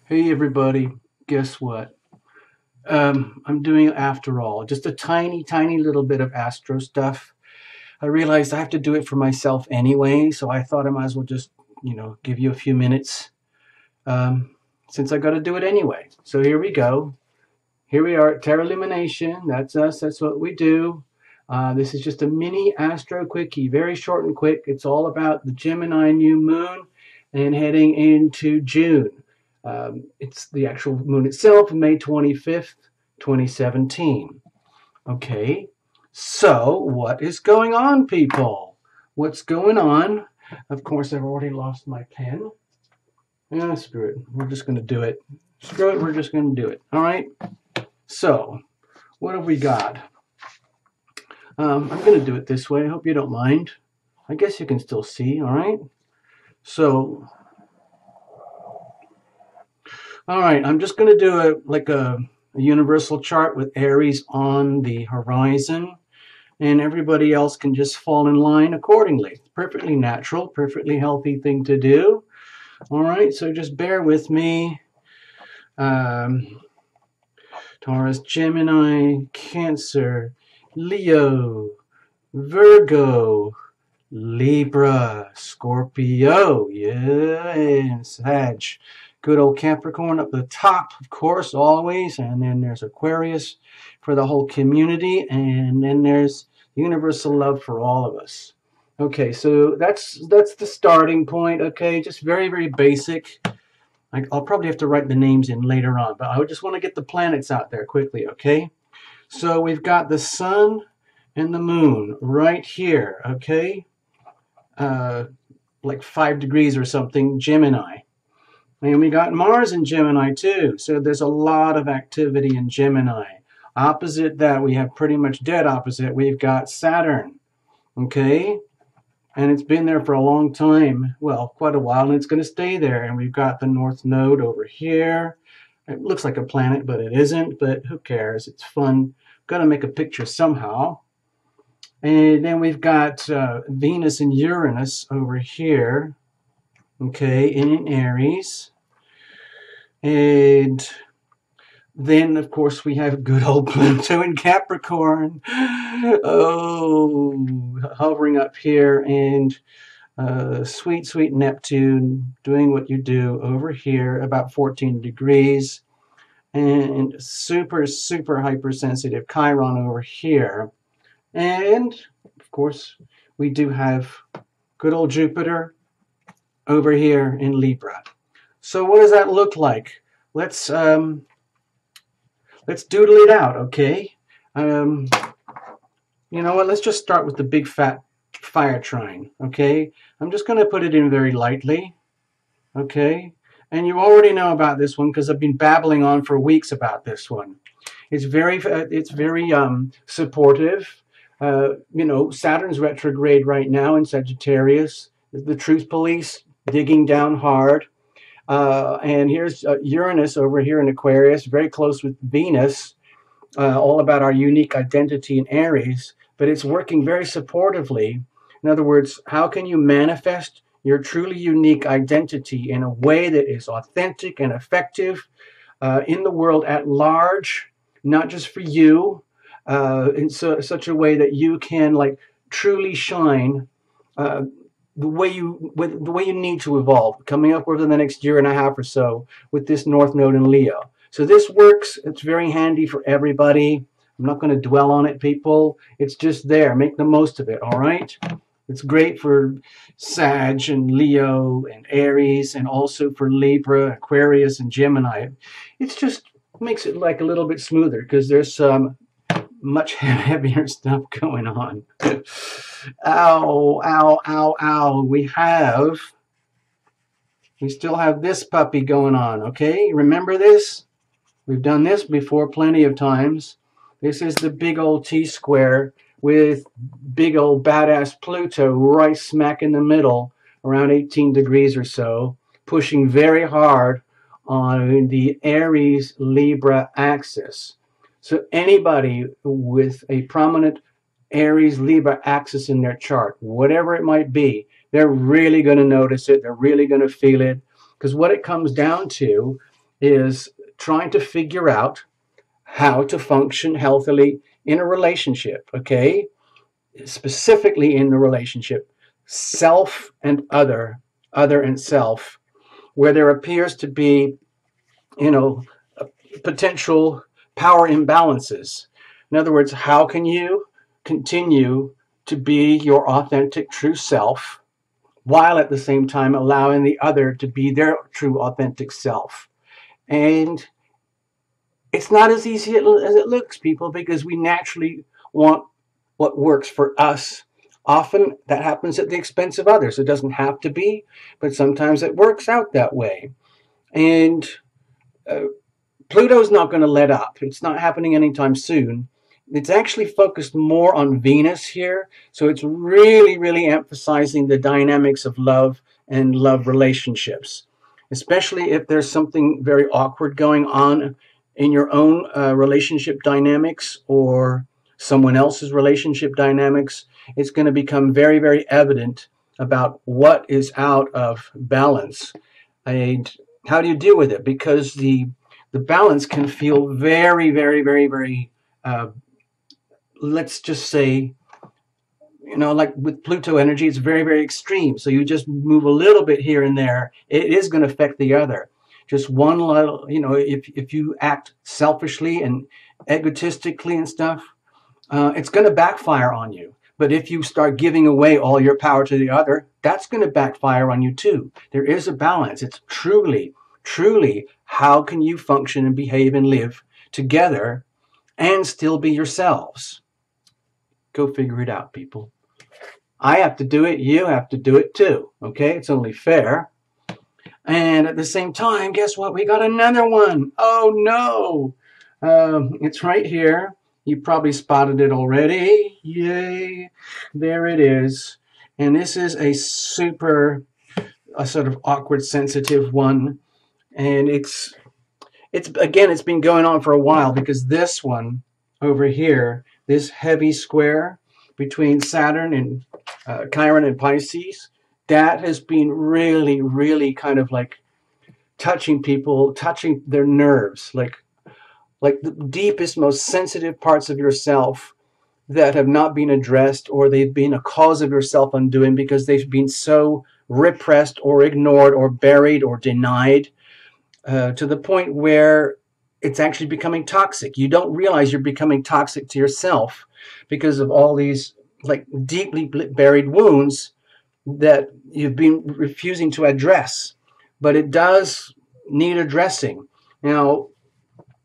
Hey everybody, guess what? I'm doing after all just a tiny little bit of astro stuff. I realized I have to do it for myself anyway, so I thought I might as well just, give you a few minutes since I got to do it anyway. So here we go. Here we are at Terra Lumination. That's us. That's what we do. This is just a mini astro quickie, very short and quick. It's all about the Gemini new moon and heading into June. It's the actual moon itself, May 25th, 2017. Okay, so what is going on, people? What's going on? Of course, I've already lost my pen. Screw it. We're just going to do it. Screw it. We're just going to do it. All right. So, what have we got? I'm going to do it this way. I hope you don't mind. I guess you can still see. All right. So, all right, I'm just going to do a universal chart with Aries on the horizon, and everybody else can just fall in line accordingly. It's perfectly natural, perfectly healthy thing to do. All right, so just bear with me. Taurus, Gemini, Cancer, Leo, Virgo, Libra, Scorpio, yeah, and Sag. Good old Capricorn up the top, of course, always. And then there's Aquarius for the whole community. And then there's universal love for all of us. Okay, so that's the starting point. Okay, just very basic. I'll probably have to write the names in later on, but I just want to get the planets out there quickly, okay? So we've got the sun and the moon right here, okay? Like 5 degrees or something, Gemini. And we got Mars in Gemini too, so there's a lot of activity in Gemini. Opposite that, we have pretty much dead opposite, we've got Saturn, okay? And it's been there for a long time, well, quite a while, and it's going to stay there. And we've got the North Node over here. It looks like a planet, but it isn't, but who cares? It's fun. Got to make a picture somehow. And then we've got Venus and Uranus over here, okay, in Aries. And then, of course, we have good old Pluto in Capricorn. Oh, hovering up here. And sweet Neptune doing what you do over here, about 14 degrees. And super hypersensitive Chiron over here. And, of course, we do have good old Jupiter over here in Libra. So what does that look like? Let's doodle it out, okay? You know what? Let's just start with the big fat fire trine, okay? I'm just going to put it in very lightly, okay? And you already know about this one because I've been babbling on for weeks about this one. It's very supportive. You know, Saturn's retrograde right now in Sagittarius. The truth police digging down hard. And here's Uranus over here in Aquarius, very close with Venus, all about our unique identity in Aries, but it's working very supportively. In other words, how can you manifest your truly unique identity in a way that is authentic and effective in the world at large, not just for you, in such a way that you can like truly shine the way you need to evolve, coming up within the next year and a half or so with this North Node in Leo. So this works. It's very handy for everybody. I'm not going to dwell on it, people. It's just there. Make the most of it, all right? It's great for Sag and Leo and Aries, and also for Libra, Aquarius, and Gemini. It's just makes it like a little bit smoother because there's some much heavier stuff going on. Ow. We still have this puppy going on, okay? Remember this? We've done this before plenty of times. This is the big old T-square with big old badass Pluto right smack in the middle, around 18 degrees or so, pushing very hard on the Aries-Libra axis. So anybody with a prominent Aries-Libra axis in their chart, whatever it might be, they're really going to notice it. They're really going to feel it. Because what it comes down to is trying to figure out how to function healthily in a relationship, okay? Specifically in the relationship, self and other and self, where there appears to be, potential power imbalances. In other words, how can you continue to be your authentic true self while at the same time allowing the other to be their true authentic self? And it's not as easy as it looks, people, because we naturally want what works for us. Often that happens at the expense of others. It doesn't have to be, but sometimes it works out that way. And Pluto's not going to let up. It's not happening anytime soon. It's actually focused more on Venus here. So it's really, really emphasizing the dynamics of love and love relationships, especially if there's something very awkward going on in your own relationship dynamics or someone else's relationship dynamics. It's going to become very, very evident about what is out of balance. And how do you deal with it? Because the balance can feel very, very, very, very, let's just say, like with Pluto energy, it's very, very extreme. So you just move a little bit here and there, it is going to affect the other. Just one little, if you act selfishly and egotistically and stuff, it's going to backfire on you. But if you start giving away all your power to the other, that's going to backfire on you too. There is a balance. It's truly, truly, how can you function and behave and live together and still be yourselves? Go figure it out, people. I have to do it. You have to do it too. Okay? It's only fair. And at the same time, guess what? We got another one. Oh, no. It's right here. You probably spotted it already. Yay. There it is. And this is a sort of awkward, sensitive one. And it's been going on for a while, because this one over here, this heavy square between Saturn and Chiron and Pisces, that has been really, really kind of like touching people, touching their nerves, like the deepest, most sensitive parts of yourself that have not been addressed, or they've been a cause of your self-undoing because they've been so repressed or ignored or buried or denied, to the point where it's actually becoming toxic. You don't realize you're becoming toxic to yourself because of all these like deeply buried wounds that you've been refusing to address. But it does need addressing. Now,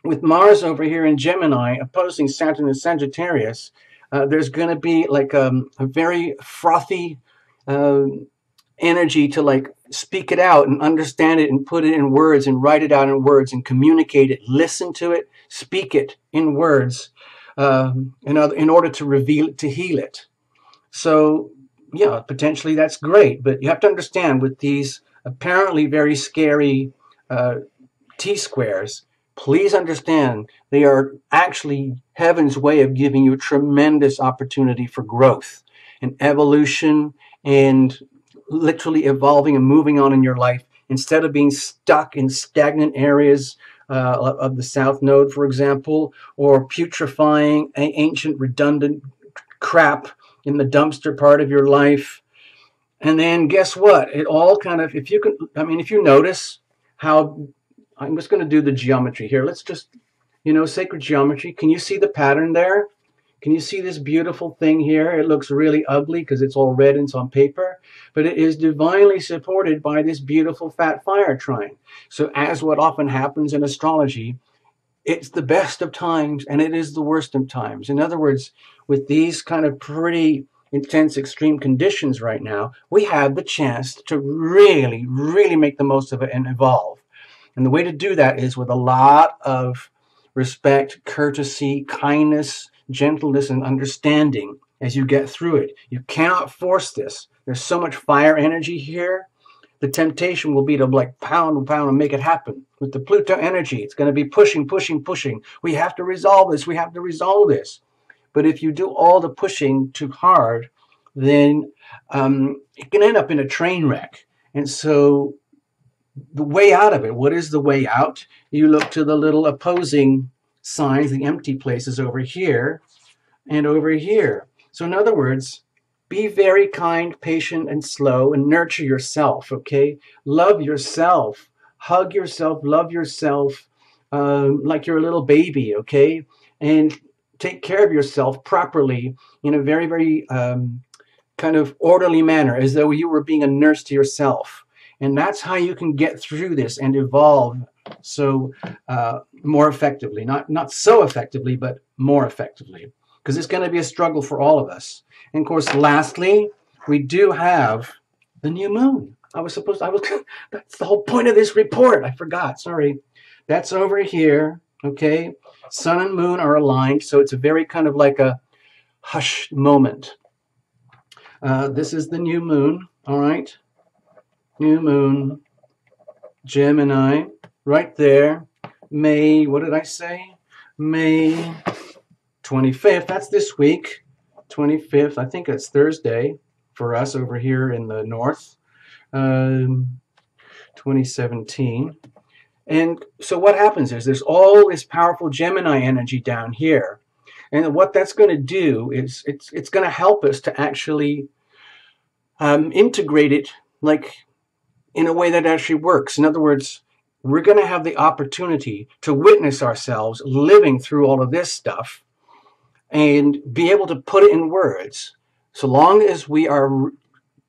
with Mars over here in Gemini opposing Saturn and Sagittarius, there's going to be like a very frothy energy to like speak it out and understand it and put it in words and write it out in words and communicate it, listen to it, speak it in words in order to reveal it, to heal it. So yeah, potentially that's great, but you have to understand with these apparently very scary T-squares, please understand they are actually heaven's way of giving you a tremendous opportunity for growth and evolution and literally evolving and moving on in your life instead of being stuck in stagnant areas of the South Node, for example, or putrefying ancient redundant crap in the dumpster part of your life. And then guess what? It all kind of, if you notice how, I'm just going to do the geometry here. Let's just, sacred geometry. Can you see the pattern there? Can you see this beautiful thing here? It looks really ugly because it's all red and it's on paper, but it is divinely supported by this beautiful fat fire trine. So as what often happens in astrology, it's the best of times and it is the worst of times. In other words, with these kind of pretty intense extreme conditions right now, we have the chance to really, really make the most of it and evolve. And the way to do that is with a lot of respect, courtesy, kindness, gentleness, and understanding as you get through it. You cannot force this. There's so much fire energy here. The temptation will be to like pound and make it happen. With the Pluto energy, it's going to be pushing, pushing, pushing. We have to resolve this. We have to resolve this. But if you do all the pushing too hard, then it can end up in a train wreck. And so the way out of it. What is the way out? You look to the little opposing signs, the empty places over here and over here. So in other words, be very kind, patient, and slow, and nurture yourself, okay? Love yourself. Hug yourself, love yourself like you're a little baby, okay? And take care of yourself properly in a very, very kind of orderly manner, as though you were being a nurse to yourself. And that's how you can get through this and evolve so more effectively. Not so effectively, but more effectively. Because it's going to be a struggle for all of us. And of course, lastly, we do have the new moon. That's the whole point of this report. I forgot, sorry. That's over here, okay? Sun and moon are aligned, so it's a very kind of like a hushed moment. This is the new moon, all right? New moon, Gemini, right there. May, what did I say? May 25th, that's this week. 25th, I think it's Thursday for us over here in the north. 2017. And so what happens is there's all this powerful Gemini energy down here. And what that's going to do is it's going to help us to actually integrate it like in a way that actually works. In other words, we're going to have the opportunity to witness ourselves living through all of this stuff and be able to put it in words. So long as we are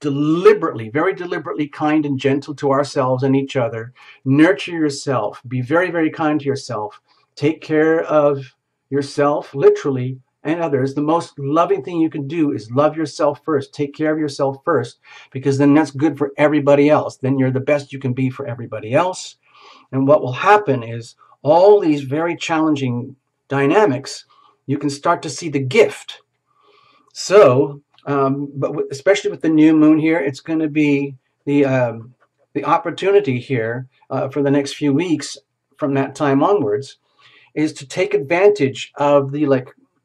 deliberately, very deliberately kind and gentle to ourselves and each other, nurture yourself, be very, very kind to yourself, take care of yourself, literally, and others. The most loving thing you can do is love yourself first. Take care of yourself first, because then that's good for everybody else. Then you're the best you can be for everybody else. And what will happen is all these very challenging dynamics, you can start to see the gift. So, especially with the new moon here, it's going to be the opportunity here for the next few weeks from that time onwards is to take advantage of the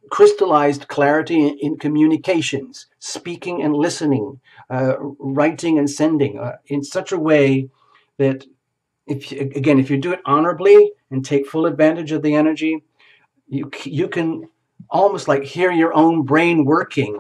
crystallized clarity in communications, speaking and listening, writing and sending in such a way that if you do it honorably and take full advantage of the energy, you can almost like hear your own brain working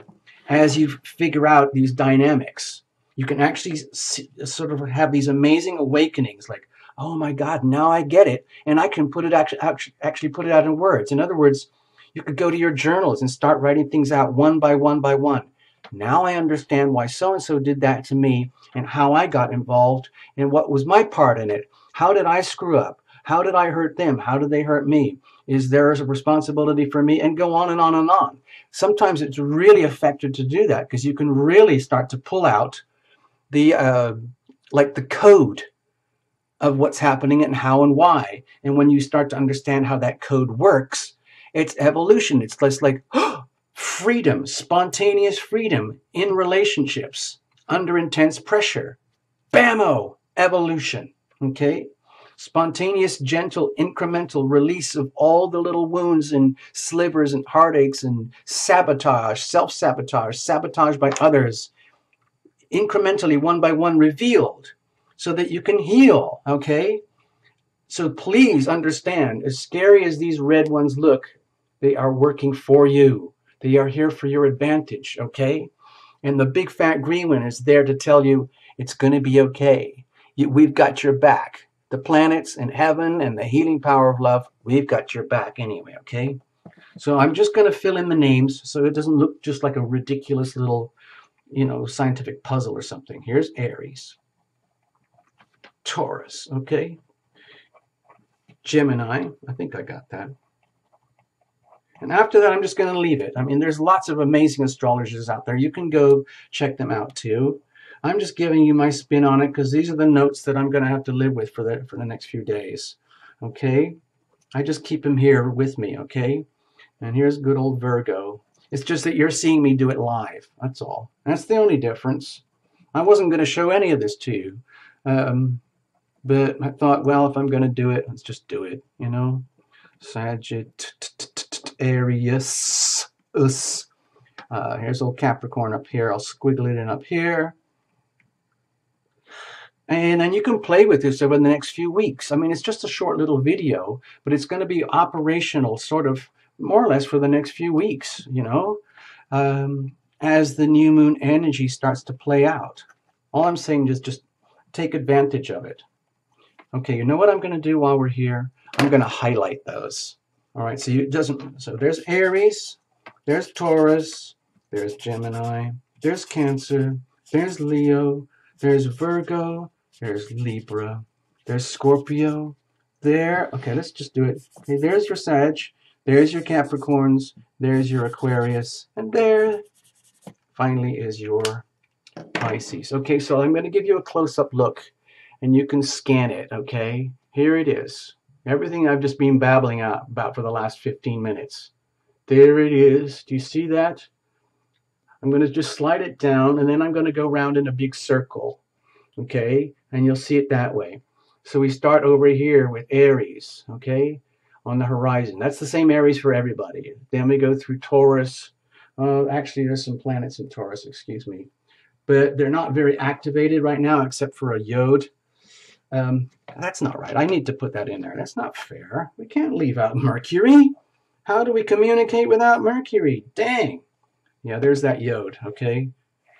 as you figure out these dynamics. You can actually sort of have these amazing awakenings, like, oh my God, now I get it, and I can put it actually put it out in words. In other words, you could go to your journals and start writing things out one by one by one. Now I understand why so-and-so did that to me and how I got involved and what was my part in it. How did I screw up? How did I hurt them? How did they hurt me? Is there a responsibility for me? And go on and on and on. Sometimes it's really effective to do that because you can really start to pull out the the code of what's happening and how and why. And when you start to understand how that code works, it's evolution. It's less like freedom, spontaneous freedom in relationships under intense pressure. Bammo! Evolution. Okay? Spontaneous, gentle, incremental release of all the little wounds and slivers and heartaches and sabotage, self-sabotage, sabotage by others, incrementally, one by one, revealed so that you can heal, okay? So please understand, as scary as these red ones look, they are working for you. They are here for your advantage, okay? And the big fat green one is there to tell you it's going to be okay. We've got your back. The planets and heaven and the healing power of love, we've got your back anyway, okay? So I'm just going to fill in the names so it doesn't look just like a ridiculous little, scientific puzzle or something. Here's Aries, Taurus, okay? Gemini, I think I got that. And after that, I'm just going to leave it. I mean, there's lots of amazing astrologers out there. You can go check them out too. I'm just giving you my spin on it because these are the notes that I'm going to have to live with for the next few days. Okay? I just keep them here with me, okay? And here's good old Virgo. It's just that you're seeing me do it live. That's all. That's the only difference. I wasn't going to show any of this to you. But I thought, well, if I'm going to do it, let's just do it, Sagittarius. Here's old Capricorn up here. I'll squiggle it in up here. And then you can play with this over the next few weeks. I mean, it's just a short little video, but it's going to be operational sort of more or less for the next few weeks, you know, as the new moon energy starts to play out. All I'm saying is just take advantage of it. Okay, you know what I'm going to do while we're here? I'm going to highlight those. All right, so so there's Aries, there's Taurus, there's Gemini, there's Cancer, there's Leo, there's Virgo, there's Libra, there's Scorpio, okay, let's just do it. Okay, there's your Sag, there's your Capricorns, there's your Aquarius, and there finally is your Pisces. Okay, so I'm going to give you a close-up look, and you can scan it, okay? Here it is. Everything I've just been babbling about for the last 15 minutes. There it is. Do you see that? I'm going to just slide it down, and then I'm going to go around in a big circle, okay? And you'll see it that way. So we start over here with Aries, okay, on the horizon. That's the same Aries for everybody. Then we go through Taurus. Actually, there's some planets in Taurus, excuse me. But they're not very activated right now except for a Yod. That's not right. I need to put that in there. That's not fair. We can't leave out Mercury. How do we communicate without Mercury? Dang. Yeah, there's that Yod, okay?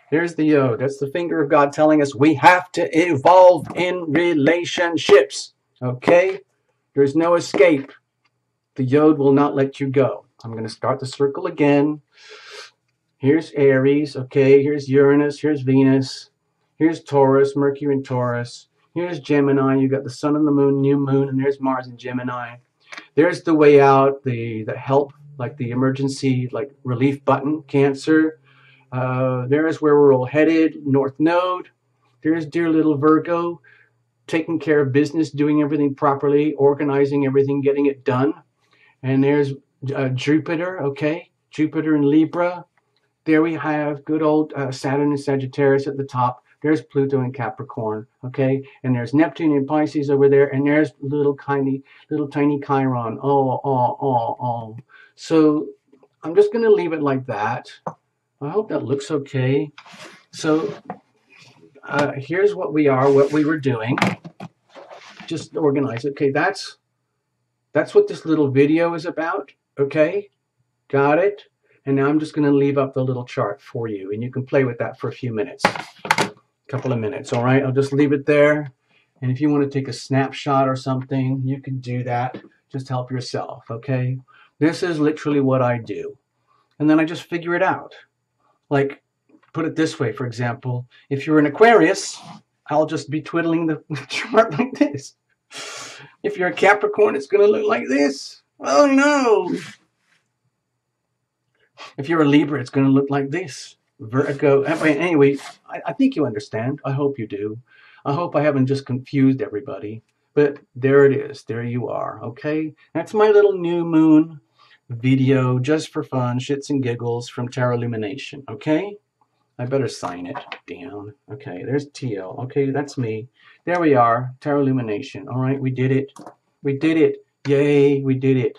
There's the Yod. That's the finger of God telling us we have to evolve in relationships, okay? There's no escape. The Yod will not let you go. I'm going to start the circle again. Here's Aries, okay? Here's Uranus, here's Venus. Here's Taurus, Mercury and Taurus. Here's Gemini. You got the sun and the moon, new moon, and there's Mars and Gemini. There's the way out, the help, like the emergency, like relief button, Cancer. There's where we're all headed, North Node. There's dear little Virgo, taking care of business, doing everything properly, organizing everything, getting it done. And there's Jupiter, okay? Jupiter in Libra. There we have good old Saturn and Sagittarius at the top. There's Pluto and Capricorn, okay? And there's Neptune and Pisces over there, and there's little tiny Chiron. Oh. So I'm just going to leave it like that. I hope that looks okay. So here's what we were doing. Just organize it. Okay, that's what this little video is about, okay? Got it? And now I'm just going to leave up the little chart for you, and you can play with that for a few minutes. Couple of minutes, all right? I'll just leave it there. And if you want to take a snapshot or something, you can do that. Just help yourself, okay? This is literally what I do. And then I just figure it out. Like, put it this way, for example, if you're an Aquarius, I'll just be twiddling the chart like this. If you're a Capricorn, it's going to look like this. Oh, no. If you're a Libra, it's going to look like this. Virgo. Anyway, I think you understand. I hope you do. I hope I haven't just confused everybody. But there it is. There you are. Okay? That's my little new moon video just for fun, shits and giggles from Tarot Lumination. Okay? I better sign it down. Okay, there's TL. Okay, that's me. There we are. Tarot Lumination. All right, we did it. We did it. Yay, we did it.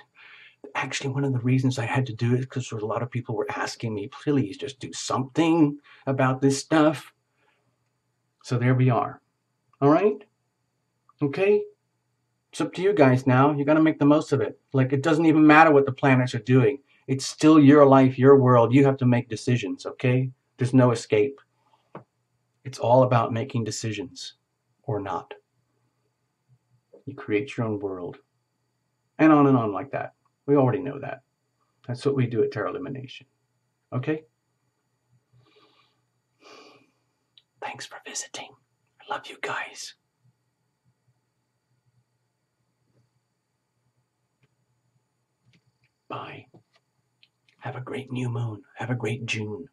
Actually, one of the reasons I had to do it is because a lot of people were asking me, please just do something about this stuff. So there we are. All right? Okay? It's up to you guys now. You got to make the most of it. Like, it doesn't even matter what the planets are doing. It's still your life, your world. You have to make decisions, okay? There's no escape. It's all about making decisions or not. You create your own world. And on like that. We already know that. That's what we do at Tarot Lumination. Okay? Thanks for visiting. I love you guys. Bye. Have a great new moon. Have a great June.